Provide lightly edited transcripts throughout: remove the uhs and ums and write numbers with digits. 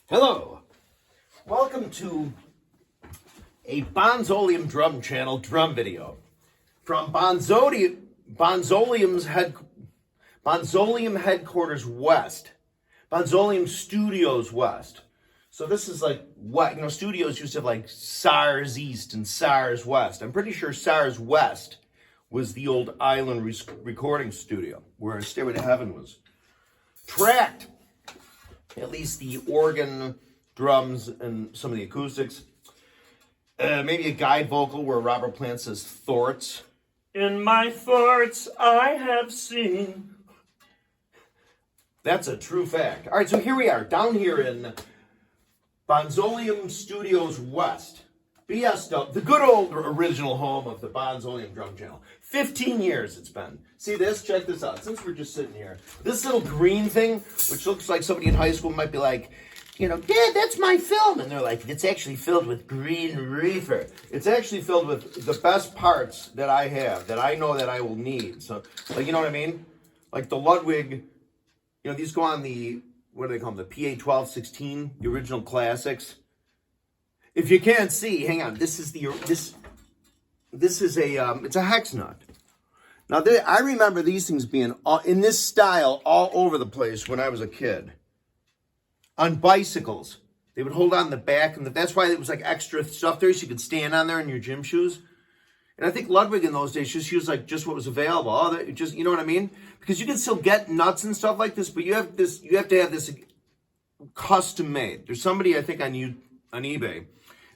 Hello, welcome to a Bonzoleum drum channel drum video from Bonzoleum headquarters west, Bonzoleum Studios west. So this is like what, studios used to have like SARS East and SARS West. I'm pretty sure SARS West was the old island recording studio where Stairway to Heaven was tracked. At least the organ, drums, and some of the acoustics. Maybe a guide vocal where Robert Plant says thoughts. In my thoughts I have seen. That's a true fact. All right, so here we are, down here in Bonzoleum Studios West. BSW, the good old original home of the Bonzoleum drum channel. 15 years it's been. See this? Check this out. Since we're just sitting here, this little green thing, which looks like somebody in high school might be like, Dad, that's my film. And they're like, it's actually filled with green reefer. It's actually filled with the best parts that I have, that I know that I will need. So, like, you know what I mean? Like the Ludwig, these go on the, what do they call them? The PA 1216, the original classics. If you can't see, hang on. This is it's a Hex Nut. Now, I remember these things being in this style all over the place when I was a kid. On bicycles, they would hold on the back, and that's why it was like extra stuff there, so you could stand on there in your gym shoes. And I think Ludwig in those days just used like just what was available. You know what I mean? Because you can still get nuts and stuff like this, but you have to have this custom made. There's somebody I think on eBay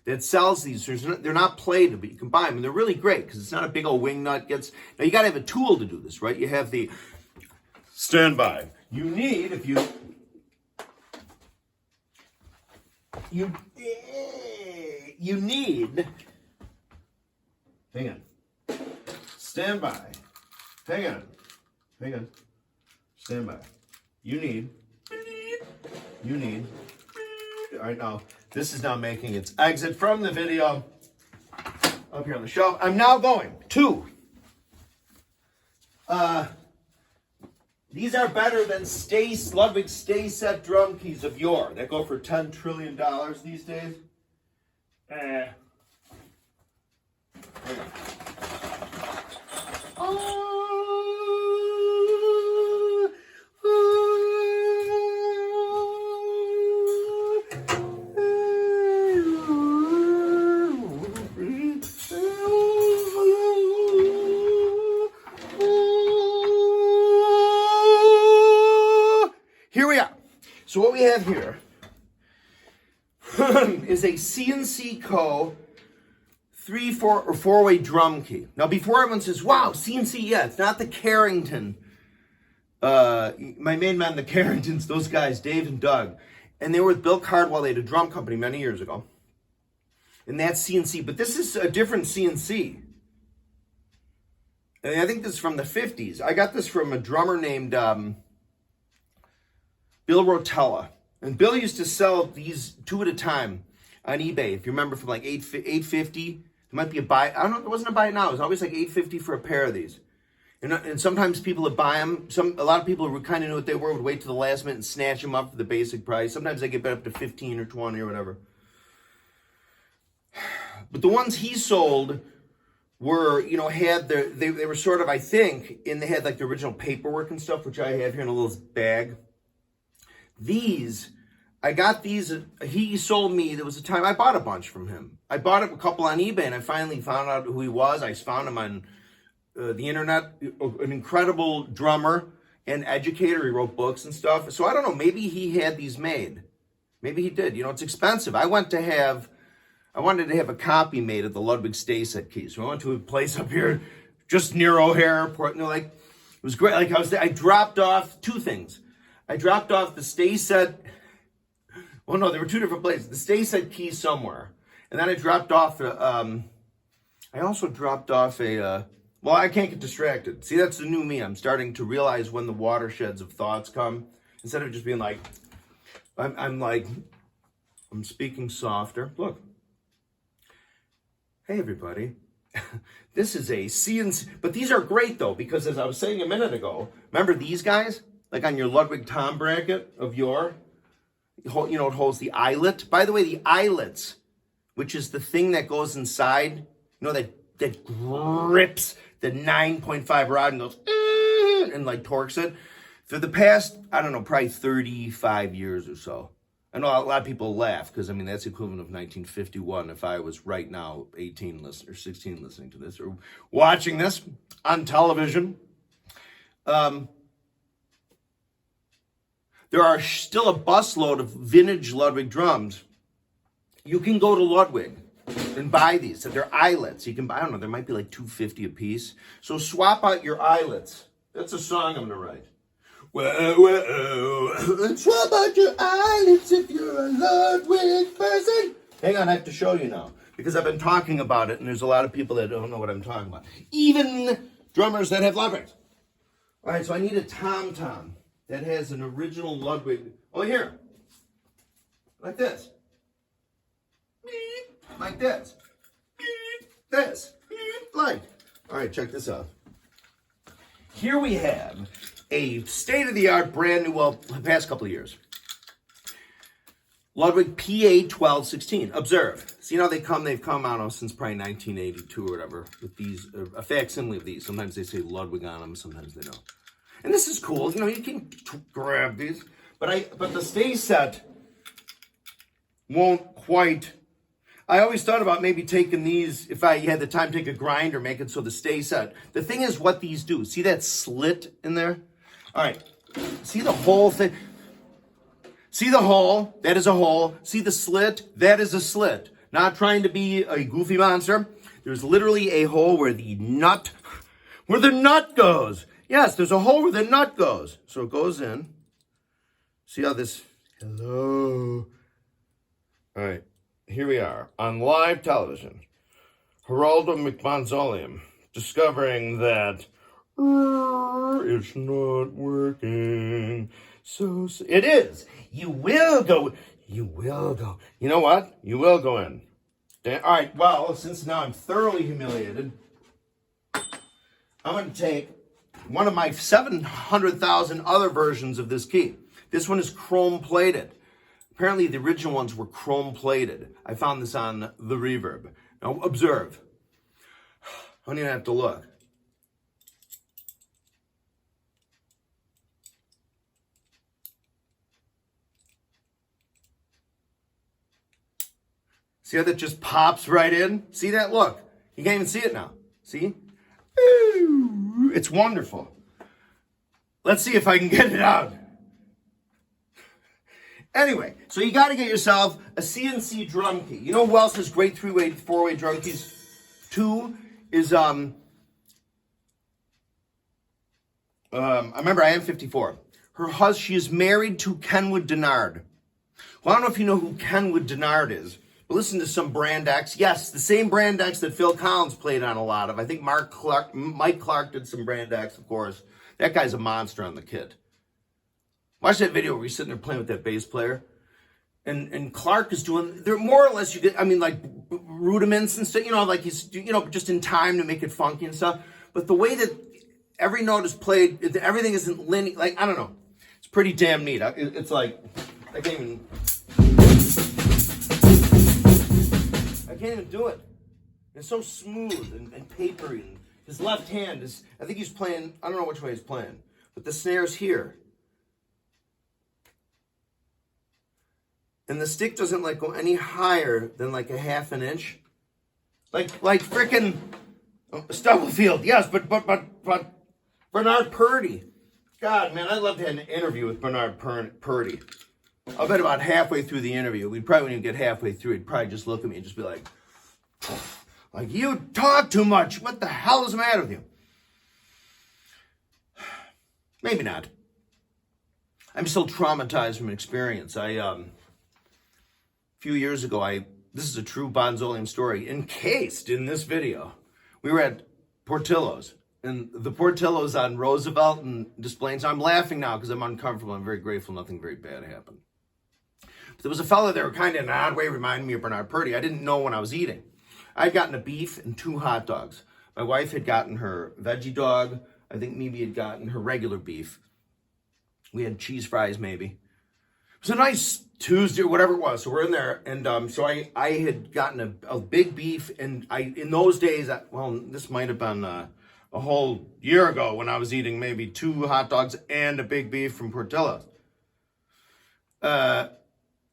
that sells these. They're not plated, but you can buy them, and they're really great because it's not a big old wing nut. Now you got to have a tool to do this, right? You have the standby. You need you need. Hang on. Standby. Hang on. Standby. You need. All right, now, this is now making its exit from the video up here on the shelf. I'm now going to, these are better than Ludwig stay set drum keys of yore that go for $10 trillion these days. Here we are. So what we have here is a CNC Co. 3-4 or 4-way drum key. Now, before everyone says, wow, CNC, yeah, it's not the Carrington. My main men, the Carringtons, those guys, Dave and Doug. And they were with Bill Cardwell. They had a drum company many years ago. And that's CNC. But this is a different CNC. And I think this is from the 50s. I got this from a drummer named Bill Rotella. And Bill used to sell these 2 at a time on eBay. If you remember, from like $850. It might be a buy. I don't know. It wasn't a buy now. It was always like $850 for a pair of these. And sometimes people would buy them. A lot of people who kind of knew what they were would wait to the last minute and snatch them up for the basic price. Sometimes they get up to 15 or 20 or whatever. But the ones he sold were, had they were sort of, I think, and they had like the original paperwork and stuff, which I have here in a little bag. I got these, he sold me, there was a time I bought a bunch from him. I bought a couple on eBay, and I finally found out who he was. I found him on the internet, an incredible drummer and educator. He wrote books and stuff. So I don't know, maybe he had these made. Maybe he did. It's expensive. I wanted to have a copy made of the Ludwig stay set keys. So I went to a place up here just near O'Hare Airport, and it was great. Like I dropped off 2 things. I dropped off the stay set. Well, no, there were 2 different places. The stay set key somewhere. And then I dropped off, I also dropped off well, I can't get distracted. See, that's the new me. I'm starting to realize when the watersheds of thoughts come. Instead of just being like, I'm speaking softer. Look. Hey, everybody. This is a CNC, but these are great, though, because as I was saying a minute ago, remember these guys? Like on your Ludwig tom bracket of yore? You know, it holds the eyelet. By the way, the eyelets, which is the thing that goes inside, you know, that grips the 9.5 rod and goes, and like torques it. For the past, I don't know, probably 35 years or so. I know a lot of people laugh because, I mean, that's the equivalent of 1951 if I was right now 18 or 16 listening to this or watching this on television. There are still a busload of vintage Ludwig drums. You can go to Ludwig and buy these. So they're eyelets. You can buy, I don't know, there might be like $2.50 a piece. So swap out your eyelets. That's a song I'm going to write. Whoa, swap out your eyelets if you're a Ludwig person. Hang on, I have to show you now. Because I've been talking about it, and there's a lot of people that don't know what I'm talking about. Even drummers that have Ludwigs. All right, so I need a tom-tom that has an original Ludwig. Oh, here. Like this. Like this. This. Like. All right, check this out. Here we have a state-of-the-art, brand new, well, the past couple of years. Ludwig PA 1216. Observe. See how they've come, I don't know, since probably 1982 or whatever, with these, a facsimile of these. Sometimes they say Ludwig on them, sometimes they don't. And this is cool. You know, you can grab these. But the stay set won't quite. I always thought about maybe taking these, if I had the time, take a grinder, make it so the stay set. The thing is what these do. See that slit in there? All right. See the whole thing? See the hole? That is a hole. See the slit? That is a slit. Not trying to be a goofy monster. There's literally a hole where the nut goes. Yes, there's a hole where the nut goes. So it goes in. See how this, hello. All right, here we are on live television. Geraldo Bonzoleum discovering that it's not working. So it is. You will go. You know what? You will go in. All right, well, since now I'm thoroughly humiliated, I'm going to take one of my 700,000 other versions of this key. This one is chrome plated. Apparently the original ones were chrome plated. I found this on the Reverb. Now observe. I don't even have to look. See how that just pops right in? See that? Look. You can't even see it now. See? It's wonderful. Let's see if I can get it out. Anyway, so you got to get yourself a CNC drum key. You know who else has great 3-way, 4-way drum keys? Two is, I remember I am 54. Her husband, she is married to Kenwood Denard. Well, I don't know if you know who Kenwood Denard is. But listen to some brand X. Yes, the same brand X that Phil Collins played on a lot of. I think Mike Clark did some brand X, of course. That guy's a monster on the kit. Watch that video where he's sitting there playing with that bass player. And Clark is doing, they're more or less, you get, I mean, like rudiments and stuff, you know, like he's, you know, just in time to make it funky and stuff. But the way that every note is played, everything isn't linear, like, I don't know. It's pretty damn neat. It's like, I can't even do it. It's so smooth and papery. And his left hand is, I think he's playing, I don't know which way he's playing, but the snare's here. And the stick doesn't like go any higher than like a half an inch. Like frickin' Stubblefield. Yes, but Bernard Purdy. God, man, I'd love to have an interview with Bernard Purdy. I'll bet about halfway through the interview, we probably wouldn't even get halfway through, he'd probably just look at me and just be like, you talk too much. What the hell is the matter with you? Maybe not. I'm still traumatized from an experience. A few years ago, this is a true Bonzoleum story, encased in this video. We were at Portillos, and the Portillos on Roosevelt and Displays. So I'm laughing now because I'm uncomfortable. I'm very grateful nothing very bad happened. But there was a fellow there kind of in an odd way reminding me of Bernard Purdy. I didn't know when I was eating. I'd gotten a beef and 2 hot dogs. My wife had gotten her veggie dog. I think Mimi had gotten her regular beef. We had cheese fries maybe. It was a nice Tuesday, whatever it was. So we're in there, and so I had gotten a big beef, and in those days, well, this might have been a whole year ago when I was eating maybe 2 hot dogs and a big beef from Portillos. All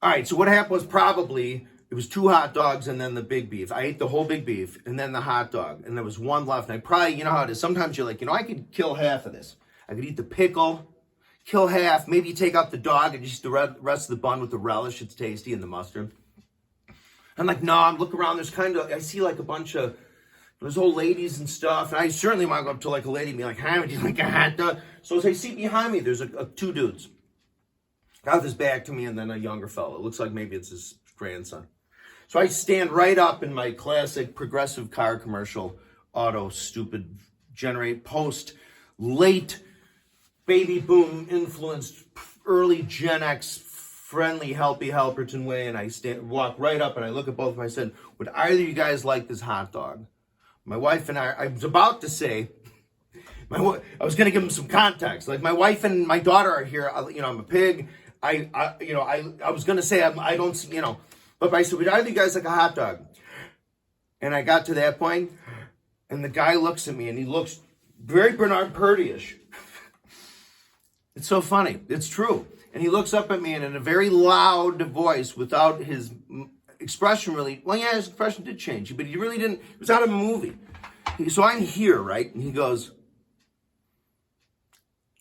right, so what happened was probably it was 2 hot dogs and then the big beef. I ate the whole big beef and then the hot dog, and there was 1 left. And I probably, you know how it is. Sometimes you're like, I could kill half of this. I could eat the pickle, kill half, maybe take out the dog and just the rest of the bun with the relish. It's tasty, and the mustard. I'm like, no, I'm looking around. I see like a bunch of those old ladies and stuff. And I certainly want to go up to like a lady and be like, hi, would you like a hot dog? So as I see behind me, there's 2 dudes. Got his back to me, and then a younger fellow. It looks like maybe it's his grandson. So I stand right up in my classic progressive car commercial, auto, stupid, generate, post, late, baby boom influenced, early Gen X, friendly, healthy Halperton way, and I walk right up and I look at both of them. I said, would either of you guys like this hot dog? My wife and I was about to say, I was going to give them some context. Like, my wife and my daughter are here. I'm a pig. I was going to say, I don't, but I said, would either of you guys like a hot dog? And I got to that point, and the guy looks at me, and he looks very Bernard Purdie-ish. It's so funny. It's true. And he looks up at me, and in a very loud voice, without his expression really, well, yeah, his expression did change, but he really didn't, it was out of a movie. So I'm here, right? And he goes,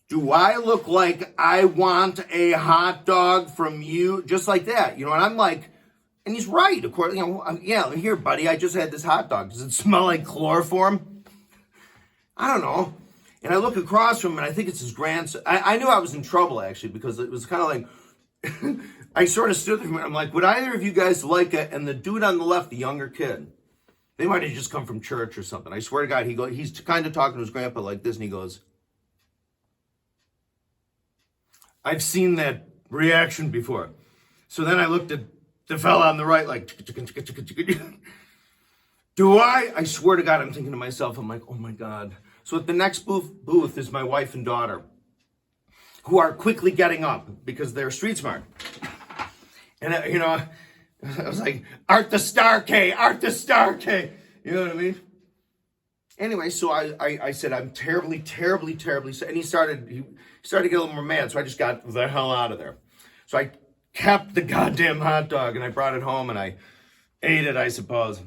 do I look like I want a hot dog from you? Just like that, and I'm like, and he's right, of course, yeah, here, buddy, I just had this hot dog. Does it smell like chloroform? I don't know. And I look across from him, and I think it's his grandson. I knew I was in trouble, actually, because it was kind of like, I sort of stood there, and I'm like, would either of you guys like it? And the dude on the left, the younger kid, they might have just come from church or something. I swear to God, he's kind of talking to his grandpa like this, and he goes, I've seen that reaction before. So then I looked at the fella on the right, like, do I swear to God, I'm thinking to myself, I'm like, oh my God. So at the next booth is my wife and daughter, who are quickly getting up because they're street smart. And, I was like, Art the Star K, Art the Star K. You know what I mean? Anyway, so I said, I'm terribly, terribly, terribly sad. And he started to get a little more mad, so I just got the hell out of there. So I kept the goddamn hot dog, and I brought it home, and I ate it, I suppose.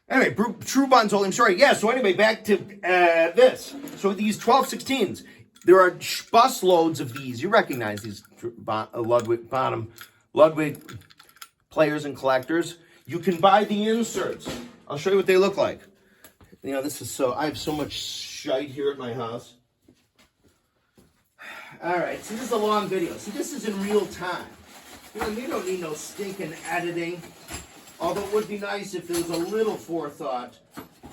Anyway, true Bonzoleum story. Yeah, so anyway, back to this. So these 1216s, there are bus loads of these. You recognize these Bonham Ludwig players and collectors. You can buy the inserts. I'll show you what they look like. This is I have so much shite here at my house. All right, see, this is a long video. See, this is in real time. You don't need no stinking editing. Although it would be nice if there was a little forethought,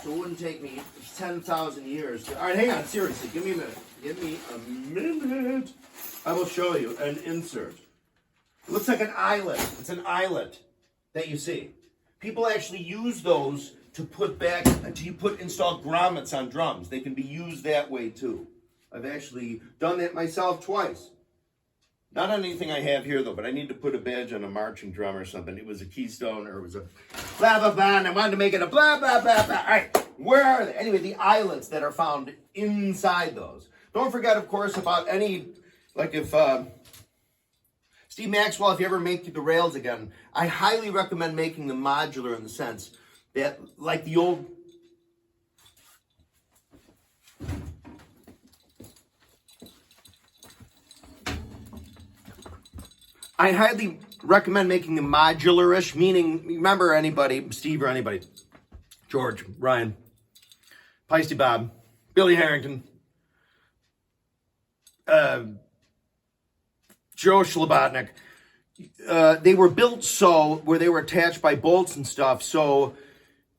so it wouldn't take me 10,000 years. All right, hang on, seriously, give me a minute. Give me a minute. I will show you an insert. It looks like an eyelet. It's an eyelet that you see. People actually use those to install grommets on drums. They can be used that way too. I've actually done that myself twice. Not on anything I have here, though, but I need to put a badge on a marching drum or something. It was a keystone, or it was a blah, blah, blah, and I wanted to make it a blah, blah, blah, blah. All right, where are they? Anyway, the eyelets that are found inside those. Don't forget, of course, about if Steve Maxwell, if you ever make the rails again, I highly recommend making them modular in the sense that, like the old... I highly recommend making them modular-ish, meaning, remember anybody, Steve or anybody, George, Ryan, Pisces Bob, Billy Harrington, Joe Schlabotnik, they were built where they were attached by bolts and stuff, so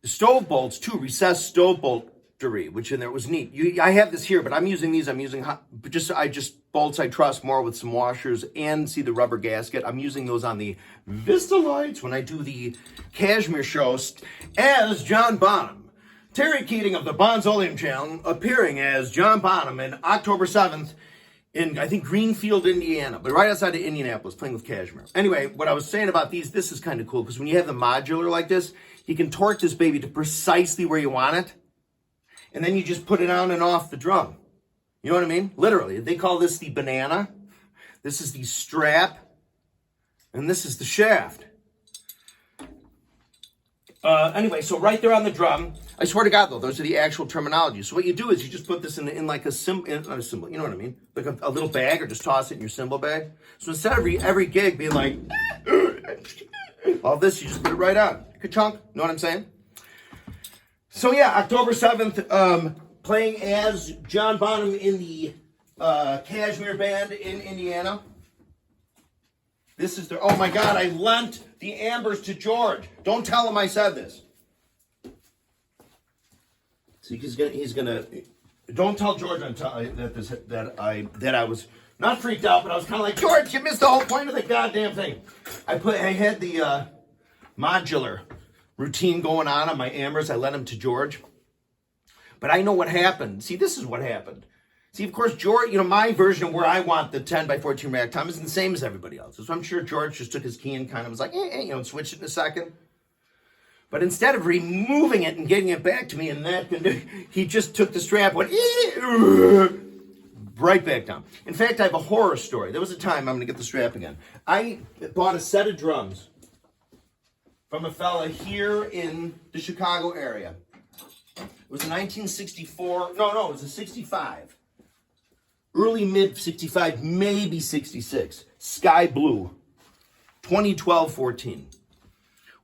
stove bolts too, recessed stove boltery, which in there was neat. I have this here, but I'm using these, bolts I trust more with some washers, and see the rubber gasket. I'm using those on the Vista lights when I do the Cashmere shows as John Bonham. Terry Keating of the Bonzoleum channel appearing as John Bonham on October 7th in, I think, Greenfield, Indiana, but right outside of Indianapolis, playing with Cashmere. Anyway, what I was saying about these, this is kind of cool, because when you have the modular like this, you can torque this baby to precisely where you want it, and then you just put it on and off the drum. You know what I mean? Literally. They call this the banana. This is the strap, and this is the shaft. Anyway, so right there on the drum, I swear to God, though, those are the actual terminology. So what you do is you just put this in like a cymbal, not a cymbal, you know what I mean? Like a little bag, or just toss it in your cymbal bag. So instead of every gig being like, all this, you just put it right on. Ka-chunk, know what I'm saying? So yeah, October 7th, playing as John Bonham in the Cashmere Band in Indiana. This is oh my God, I lent the ambers to George. Don't tell him I said this. See, he's gonna, don't tell George that I was not freaked out, but I was kind of like, George, you missed the whole point of the goddamn thing. I had the modular routine going on my ambers. I lent him to George. But I know what happened. See, this is what happened. See, of course, George, my version of where I want the 10 by 14 rack tom isn't the same as everybody else's. So I'm sure George just took his key and kind of was like, and switched it in a second. But instead of removing it and getting it back to me in that condition, he just took the strap, went right back down. In fact, I have a horror story. There was a time, I'm going to get the strap again. I bought a set of drums from a fella here in the Chicago area. It was a 1964, no, it was a 65. Early mid 65, maybe 66. Sky blue. 2012-14.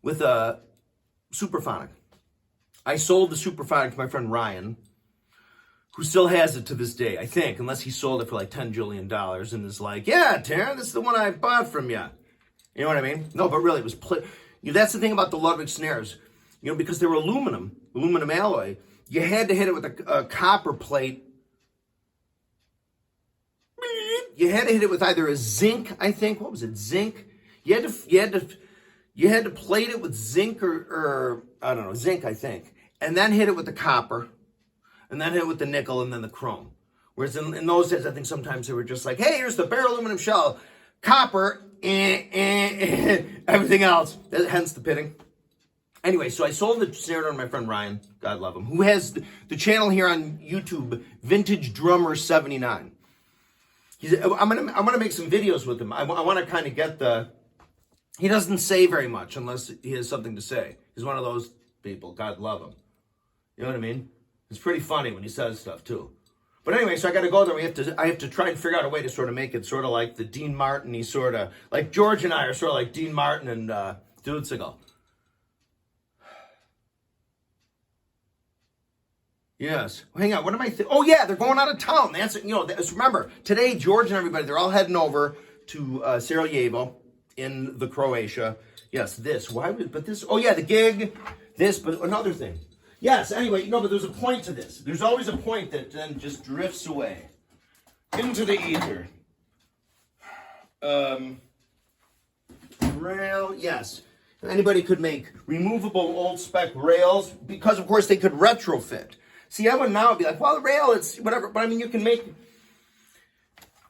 With a Superphonic. I sold the Superphonic to my friend Ryan, who still has it to this day, I think, unless he sold it for like $10 jillion and is like, yeah, Taryn, this is the one I bought from you. You know what I mean? No, but really, it was that's the thing about the Ludwig snares. Because they were aluminum alloy, you had to hit it with a copper plate. You had to hit it with either a zinc, I think. What was it? Zinc. You had to plate it with zinc or I don't know, zinc, I think. And then hit it with the copper. And then hit it with the nickel and then the chrome. Whereas in those days, I think sometimes they were just like, hey, here's the bare aluminum shell. Copper, everything else. Hence the pitting. Anyway, so I sold the snare drum to my friend Ryan, God love him, who has the channel here on YouTube, Vintage Drummer 79. I'm gonna make some videos with him. I want to kind of get he doesn't say very much unless he has something to say. He's one of those people, God love him. You know what I mean? It's pretty funny when he says stuff too. But anyway, so I got to go there. I have to try and figure out a way to sort of make it sort of like the Dean Martin-y sort of, like George and I are sort of like Dean Martin and Dudesigal. Yes. Well, hang on. What am I oh, yeah, they're going out of town. That's remember, today, George and everybody, they're all heading over to Sarajevo in the Croatia. Yes, this. Oh, yeah, the gig, this, but another thing. Yes, anyway, but there's a point to this. There's always a point that then just drifts away into the ether. Rail, yes. Anybody could make removable old spec rails because, of course, they could retrofit. See, I would now be like, well, the rail, it's whatever. But, I mean, you can make...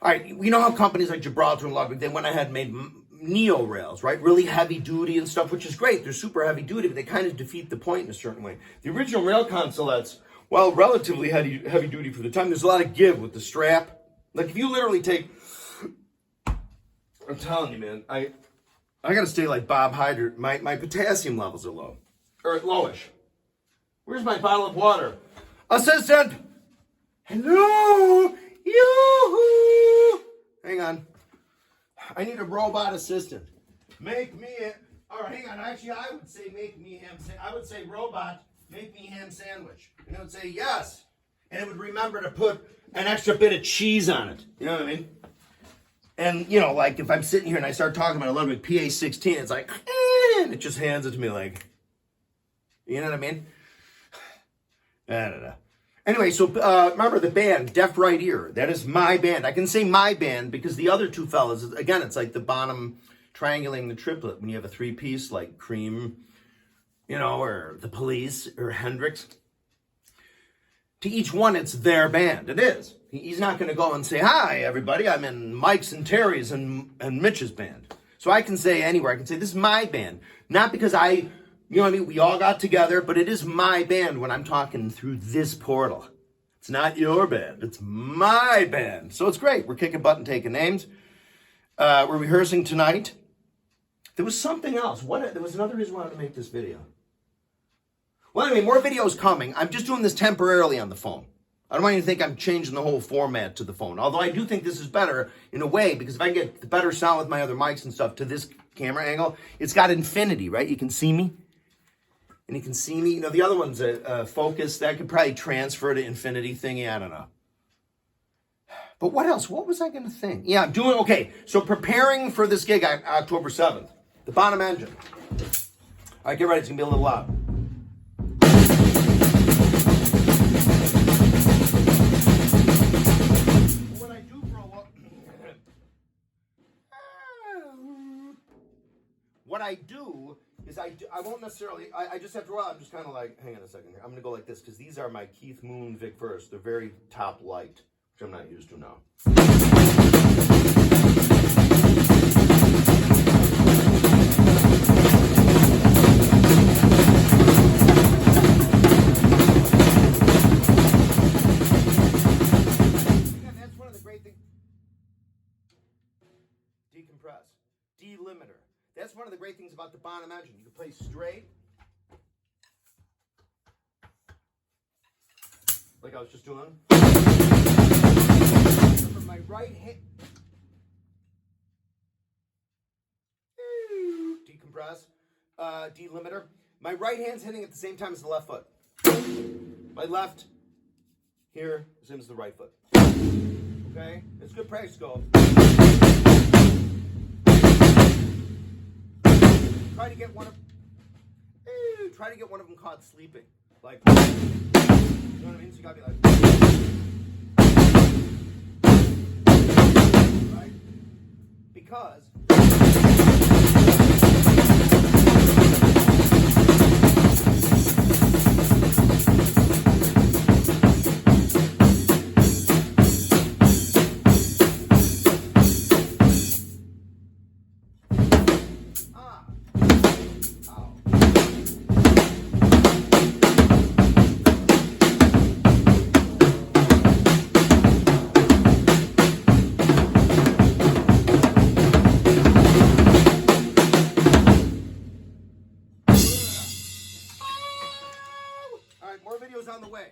All right, you know how companies like Gibraltar and Ludwig, they went ahead and made neo rails, right? Really heavy duty and stuff, which is great. They're super heavy duty, but they kind of defeat the point in a certain way. The original rail consolettes, while relatively heavy duty for the time, there's a lot of give with the strap. Like, if you literally take... I'm telling you, man, I got to stay like Bob Hyder. My potassium levels are low. Or lowish. Where's my bottle of water? Assistant! Hello! Yoo-hoo! Hang on. I need a robot assistant. Make me all right, hang on. Actually, I would say I would say robot, make me ham sandwich. And it would say yes. And it would remember to put an extra bit of cheese on it. You know what I mean? And, like if I'm sitting here and I start talking about a Ludwig PA-16, it's like, and it just hands it to me like, you know what I mean? I don't know. Anyway, so remember the band, Deaf Right Ear. That is my band. I can say my band because the other two fellas, again, it's like the Bonham triangulating the triplet when you have a three-piece like Cream, or the Police or Hendrix. to each one, it's their band. It is. He's not going to go and say, hi, everybody, I'm in Mike's and Terry's and Mitch's band. So I can say anywhere, I can say, this is my band. Not because you know what I mean, we all got together, but it is my band when I'm talking through this portal. It's not your band, it's my band. So it's great. We're kicking butt and taking names. We're rehearsing tonight. There was something else. There was another reason why I wanted to make this video. Well, anyway, more videos coming. I'm just doing this temporarily on the phone. I don't want you to think I'm changing the whole format to the phone. Although I do think this is better in a way, because if I can get the better sound with my other mics and stuff to this camera angle, it's got infinity, right? You can see me. And you can see me. You know, the other one's a focus. That could probably transfer to infinity thingy. I don't know. But what else? What was I going to think? Yeah, I'm doing, okay. So preparing for this gig on October 7th. The Bonham engine. All right, get ready. It's going to be a little loud. What I do for a while... What I do is I won't necessarily... I just have to... I'm just kind of like... Hang on a second here. I'm going to go like this because these are my Keith Moon Vic First. They're very top light, which I'm not used to now. That's one of the great things. Decompress. Delimiter. That's one of the great things about the Bonham engine. You can play straight. Like I was just doing. From my right hand. Decompress. Delimiter. My right hand's hitting at the same time as the left foot. My left here is same as the right foot. Okay? It's good practice, go. Try to get one of them caught sleeping. Like, you know what I mean? So you gotta be like, right? Because on the way,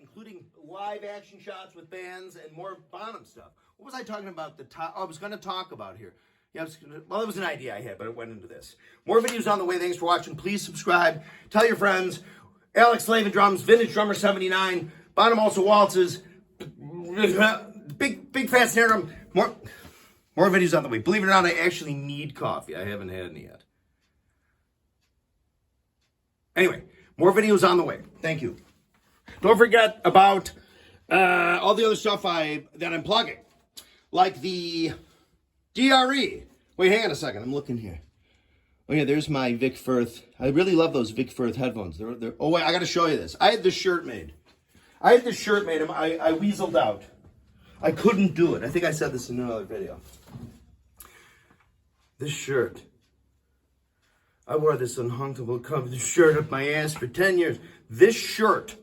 including live action shots with bands and more Bonham stuff. What was I talking about? I was going to talk about here. Yeah, well, it was an idea I had, but it went into this. More videos on the way. Thanks for watching. Please subscribe. Tell your friends. Alex Ludwig Drums, Vintage Drummer 79. Bonham also waltzes. Big fat snare drum. More videos on the way. Believe it or not, I actually need coffee. I haven't had any yet. Anyway. More videos on the way. Thank you. Don't forget about all the other stuff that I'm plugging. Like the DRE. Wait, hang on a second. I'm looking here. Oh, yeah, there's my Vic Firth. I really love those Vic Firth headphones. They're, oh, wait, I got to show you this. I had this shirt made. I weaseled out. I couldn't do it. I think I said this in another video. This shirt. I wore this unhuntable covered shirt up my ass for 10 years. This shirt.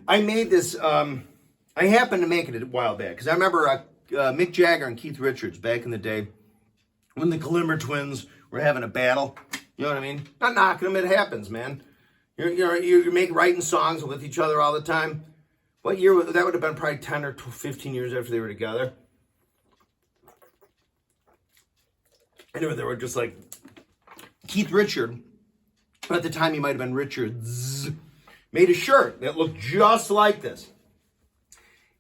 I made this, I happened to make it a while back. Because I remember Mick Jagger and Keith Richards back in the day when the Glimmer twins were having a battle. You know what I mean? Not knocking them, it happens, man. You're writing songs with each other all the time. What year? That would have been probably 10 or 15 years after they were together. Anyway, they were just like Keith Richard, but at the time he might have been Richards, made a shirt that looked just like this.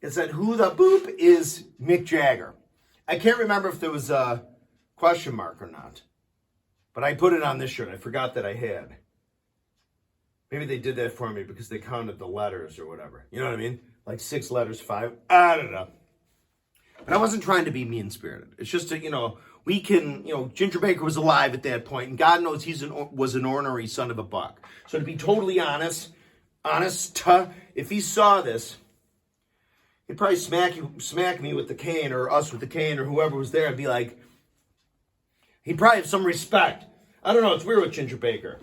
It said, "Who the boop is Mick Jagger?" I can't remember if there was a question mark or not, but I put it on this shirt. I forgot that I had. Maybe they did that for me because they counted the letters or whatever. You know what I mean? like 6 letters, 5. I don't know. But I wasn't trying to be mean-spirited. It's just that, we can, Ginger Baker was alive at that point, and God knows was an ornery son of a buck. So to be totally honest, if he saw this, he'd probably smack me with the cane, or us with the cane, or whoever was there, and be like, he'd probably have some respect. I don't know, it's weird with Ginger Baker.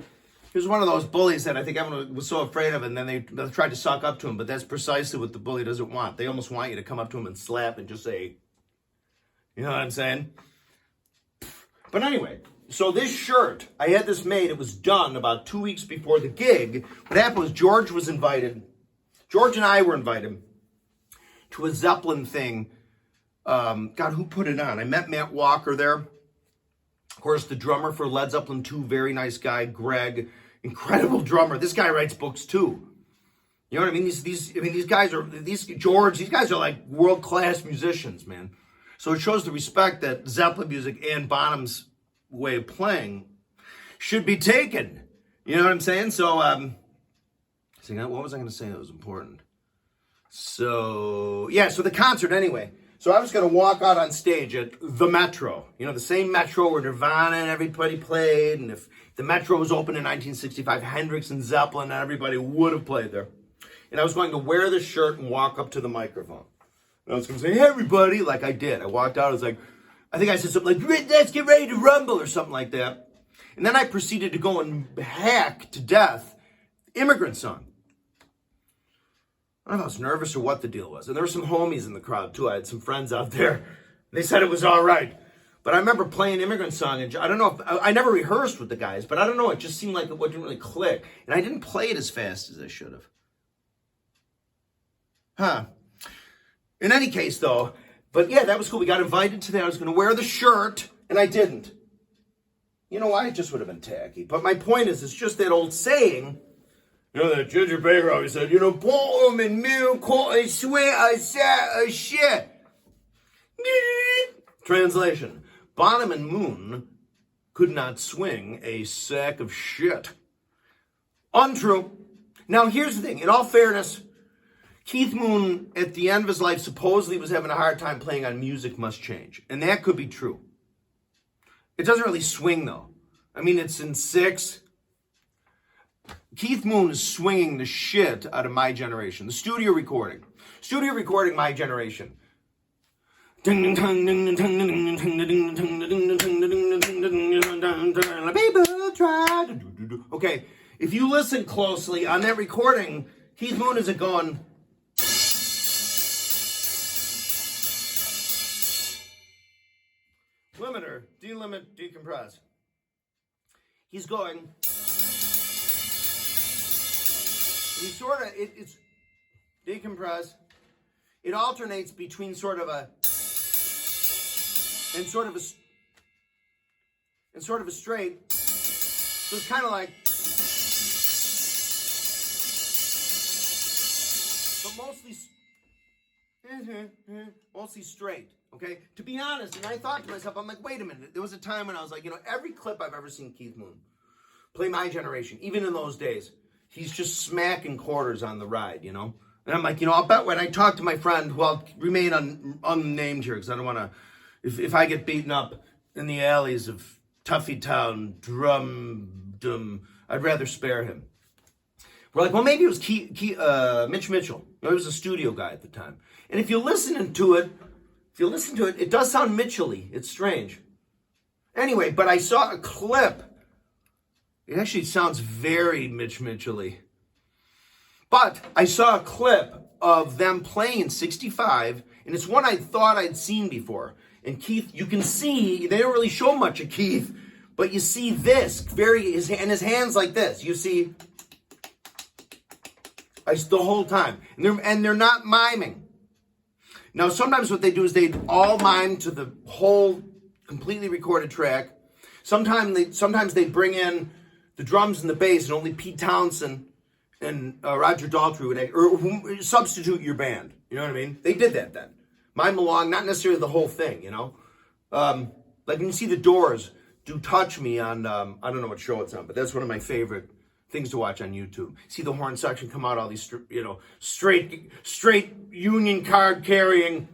He was one of those bullies that I think everyone was so afraid of, and then they tried to suck up to him, but that's precisely what the bully doesn't want. They almost want you to come up to him and slap and just say, you know what I'm saying? But anyway, so this shirt, I had this made. It was done about 2 weeks before the gig. What happened was George and I were invited to a Zeppelin thing. God, who put it on? I met Matt Walker there. Of course, the drummer for Led Zeppelin 2, very nice guy, Greg. Incredible drummer. This guy writes books too. You know what I mean? These guys are like world-class musicians, man. So it shows the respect that Zeppelin music and Bonham's way of playing should be taken. You know what I'm saying? So, what was I going to say that was important? So the concert anyway. So I was going to walk out on stage at the Metro. The same Metro where Nirvana and everybody played. And if the Metro was open in 1965, Hendrix and Zeppelin and everybody would have played there. And I was going to wear the shirt and walk up to the microphone. And I was going to say, hey, everybody, like I did. I walked out, I was like, I think I said something like, let's get ready to rumble or something like that. And then I proceeded to go and hack to death Immigrant Song. I don't know if I was nervous or what the deal was. And there were some homies in the crowd, too. I had some friends out there. They said it was all right. But I remember playing Immigrant Song, and I don't know if I never rehearsed with the guys, but I don't know. It just seemed like it didn't really click. And I didn't play it as fast as I should have. Huh. In any case, though, but yeah, that was cool. We got invited to that. I was going to wear the shirt, and I didn't. You know why? It just would have been tacky. But my point is, it's just that old saying, that Ginger Baker always said, bottom and milk, I swear I said a shit. Translation, Bonham and Moon could not swing a sack of shit. Untrue. Now, here's the thing. In all fairness, Keith Moon, at the end of his life, supposedly was having a hard time playing on Music Must Change. And that could be true. It doesn't really swing, though. I mean, it's in 6. Keith Moon is swinging the shit out of My Generation. The studio recording. My Generation. Okay, if you listen closely on that recording, Keith Moon isn't going... Limiter, delimit, decompress. He's going... He's it's decompress. It alternates between sort of a straight. So it's kind of like, but mostly straight. Okay. To be honest, and I thought to myself, I'm like, wait a minute. There was a time when I was like, every clip I've ever seen Keith Moon play My Generation, even in those days, he's just smacking quarters on the ride, And I'm like, I'll bet when I talk to my friend, who I'll remain unnamed here because I don't want to, if I get beaten up in the alleys of Tuffy Town, I'd rather spare him. We're like, well, maybe it was Mitch Mitchell. He was a studio guy at the time. And if you listen to it, it does sound Mitchell-y. It's strange. Anyway, but I saw a clip. It actually sounds very Mitchell-y. But I saw a clip of them playing in 65, and it's one I thought I'd seen before. And Keith, you can see, they don't really show much of Keith, but you see this, his hands like this. You see, the whole time. And they're not miming. Now, sometimes what they do is they all mime to the whole completely recorded track. Sometimes they bring in the drums and the bass, and only Pete Townsend and Roger Daltrey would substitute your band. You know what I mean? They did that then. Mime along, not necessarily the whole thing, Like when you see the Doors do Touch Me on, I don't know what show it's on, but that's one of my favorite things to watch on YouTube. See the horn section come out, all these, straight Union card carrying.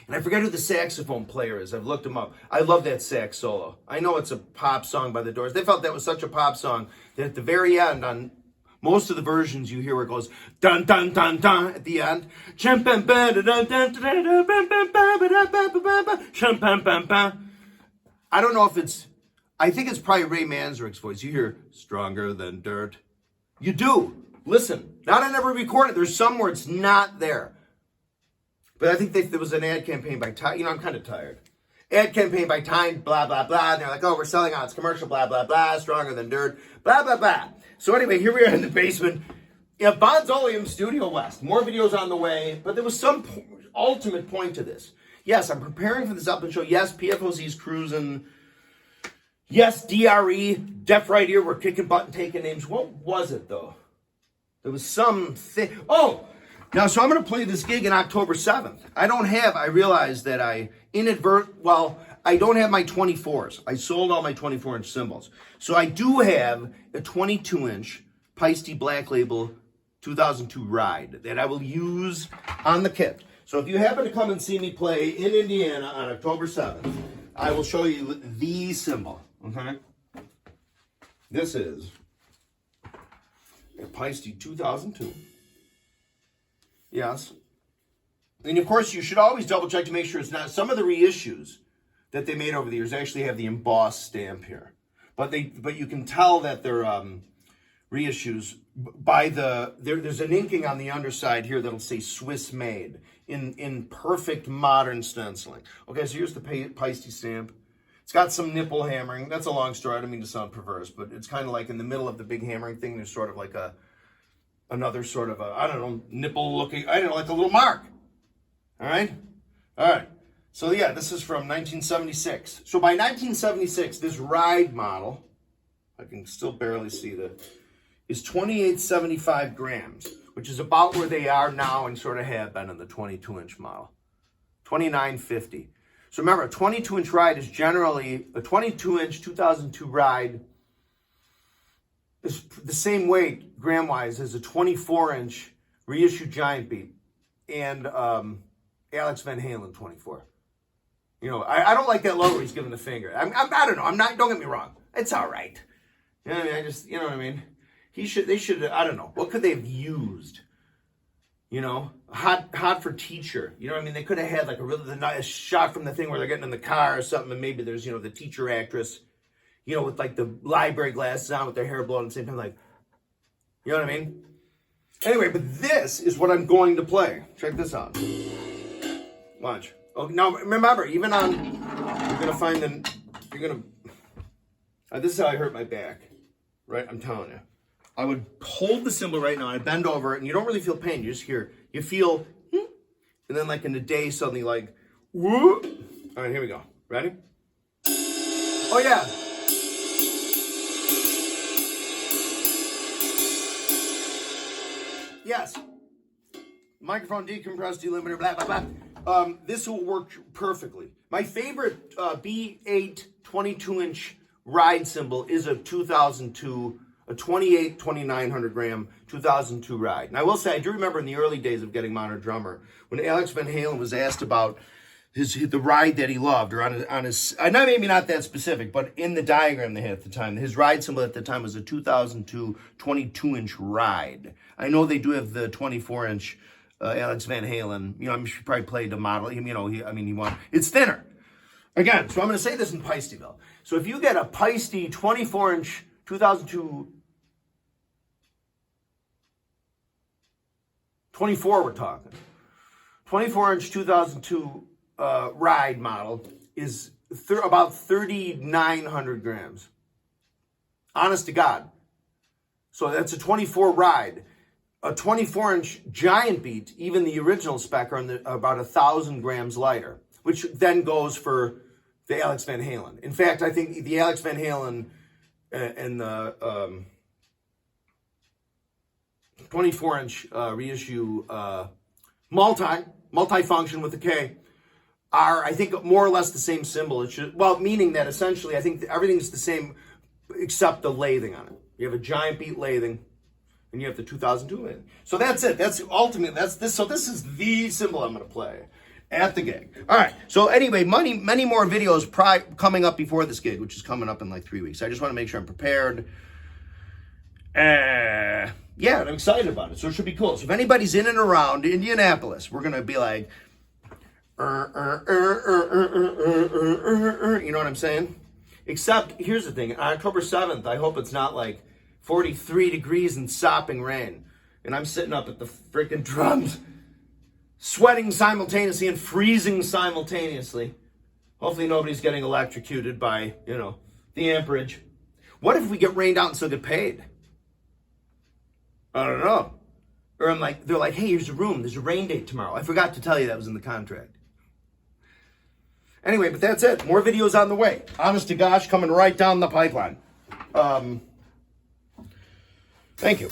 And I forget who the saxophone player is. I've looked him up. I love that sax solo. I know it's a pop song by the Doors. They felt that was such a pop song that at the very end, on most of the versions you hear where it goes dun dun dun dun at the end. I don't know if it's, I think it's probably Ray Manzarick's voice. You hear stronger than dirt. You do. Listen, not on every recording. There's some where it's not there. But I think there was an ad campaign by Time. I'm kind of tired. Ad campaign by Time, blah, blah, blah. And they're like, oh, we're selling out. It's commercial, blah, blah, blah. Stronger than dirt, blah, blah, blah. So anyway, here we are in the basement. Yeah, Bonzoleum Studio West. More videos on the way. But there was some ultimate point to this. Yes, I'm preparing for this upland show. Yes, PFOC's cruising. Yes, DRE, Deaf Right Ear, we're kicking butt and taking names. What was it, though? There was something. Oh! Now, so I'm going to play this gig on October 7th. I realized that I don't have my 24s. I sold all my 24-inch cymbals. So I do have a 22-inch Pisces Black Label 2002 Ride that I will use on the kit. So if you happen to come and see me play in Indiana on October 7th, I will show you the cymbal, okay? This is a Pisces 2002. Yes. And of course, you should always double check to make sure it's not. Some of the reissues that they made over the years actually have the embossed stamp here. But you can tell that they're reissues by there's an inking on the underside here that'll say Swiss made in perfect modern stenciling. Okay, so here's the Pisces stamp. It's got some nipple hammering. That's a long story. I don't mean to sound perverse, but it's kind of like in the middle of the big hammering thing, there's sort of like another sort of nipple looking, like a little mark. All right? So yeah, this is from 1976. So by 1976, this Ride model, I can still barely see is 2875 grams, which is about where they are now and sort of have been in the 22-inch model. 2950. So remember, a 22-inch Ride is generally, a 22-inch 2002 Ride is the same weight, gram-wise, as a 24-inch reissued Giant Beat and Alex Van Halen 24. I don't like that logo he's giving the finger. I don't know. I'm not. Don't get me wrong. It's all right. You know what I mean? You know what I mean? They should. I don't know. What could they have used? Hot for Teacher. You know what I mean? They could have had like a really nice shot from the thing where they're getting in the car or something, and maybe there's the teacher actress. With like the library glasses on with their hair blown at the same time, like, you know what I mean? Anyway, but this is what I'm going to play. Check this out. Watch. Oh, now remember, even on, this is how I hurt my back, right? I'm telling you. I would hold the cymbal right now, I bend over it, and you don't really feel pain. You just feel, and then like in a day, suddenly like, whoop. All right, here we go. Ready? Oh, yeah. Yes. Microphone decompressed, delimiter, blah, blah, blah. This will work perfectly. My favorite B8 22-inch Ride cymbal is a 2002, a 2900 gram 2002 Ride. And I will say, I do remember in the early days of getting Modern Drummer, when Alex Van Halen was asked about the Ride that he loved, or on his maybe not that specific, but in the diagram they had at the time, his Ride cymbal at the time was a 2002 22-inch Ride. I know they do have the 24-inch Alex Van Halen. I'm sure he probably played the model. It's thinner. Again, so I'm going to say this in Pisceville. So if you get a Pisces 24-inch 2002, 24 we're talking, 24-inch 2002 Ride model is about 3,900 grams. Honest to God. So that's a 24 Ride. A 24-inch Giant Beat, even the original spec, are about 1,000 grams lighter, which then goes for the Alex Van Halen. In fact, I think the Alex Van Halen and the 24-inch reissue multi-function with the K are, I think, more or less the same cymbal. Meaning that essentially I think everything's the same except the lathing on it. You have a giant beat lathing, and you have the 2002 lathing. So that's it. That's ultimate. That's this. So this is the cymbal I'm going to play at the gig. All right. So anyway, many more videos coming up before this gig, which is coming up in like 3 weeks. I just want to make sure I'm prepared. Yeah, I'm excited about it. So it should be cool. So if anybody's in and around Indianapolis, we're going to be like, you know what I'm saying? Except, here's the thing. On October 7th, I hope it's not like 43 degrees and sopping rain. And I'm sitting up at the freaking drums, sweating simultaneously and freezing simultaneously. Hopefully nobody's getting electrocuted by, you know, the amperage. What if we get rained out and still get paid? I don't know. Or they're like, hey, here's a room. There's a rain date tomorrow. I forgot to tell you that was in the contract. Anyway, but that's it. More videos on the way. Honest to gosh, coming right down the pipeline. Thank you.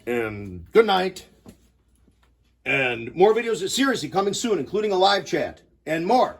And good night. And more videos, seriously, coming soon, including a live chat and more.